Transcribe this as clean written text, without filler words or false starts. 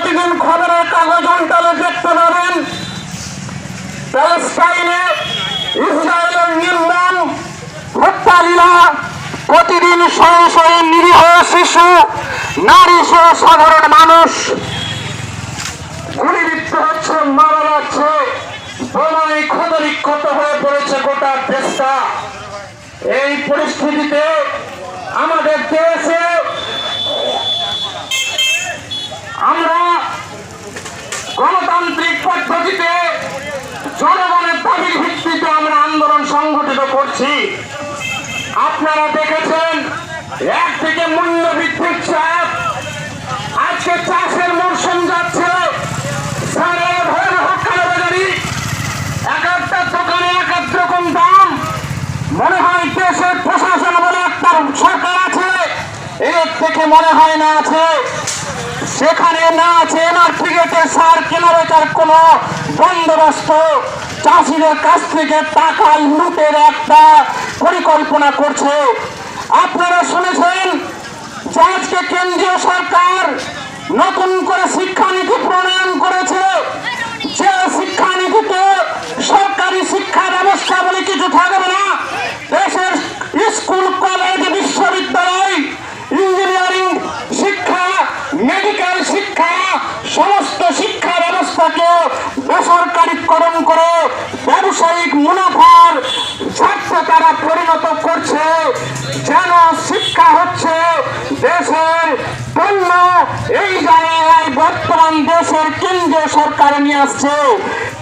প্রতিদিন খবরের কাগজ উল্টালে দেখতে পাবেন প্যালেস্টাইনে ইসরায়েলের নির্মম হত্যালীলা। প্রতিদিন শয়ে শয়ে নিরীহ শিশু, নারী সহ সাধারণ মানুষ গুলিবিদ্ধ হচ্ছে, মারা যাচ্ছে, বোমায় ক্ষতবিক্ষত হয়ে পড়েছে গোটা দেশটা। এই পরিস্থিতিতে আমাদের দেশে আমরা গণতান্ত্রিক পদ্ধতিতে জনগণের দাবির ভিত্তিতে আমরা আন্দোলন সংগঠিত করছি। আপনারা দেখেছেন একদিকে মূল্যবৃদ্ধির চাপ, আজকে চাষের মরশুম যাচ্ছে, এক একটা দোকানে এক এক রকম দাম। মনে হয় দেশের প্রশাসন বলে একটা সরকার আছে, এর থেকে মনে হয় না আছে, সেখানে না আছে এনআরপিতে সার কেনা বেচার কোন বন্দোবস্ত। চাষিদের কাছ থেকে টাকা লুটের একটা পরিকল্পনা করছে। আপনারা শুনেছেন যে আজকে কেন্দ্রীয় সরকার নতুন করে শিক্ষানীতি প্রণয়ন করেছে, যে শিক্ষানীতিতে সরকারি শিক্ষা ব্যবস্থা বলে কিছু থাকবে না। দেশের স্কুল, কলেজ, বিশ্ববিদ্যালয়, ইঞ্জিনিয়ারিং শিক্ষা, মেডিকেল শিক্ষা, সমস্ত শিক্ষা ব্যবস্থাকে বেসরকারীকরণ করে ব্যবসায়িক মুনাফার স্বার্থে তারা পরিণত করছে, যেন শিক্ষা হচ্ছে দেশের পণ্য। এই জায়গায় বর্তমান দেশের কেন্দ্রীয় সরকার নিয়ে আসছে।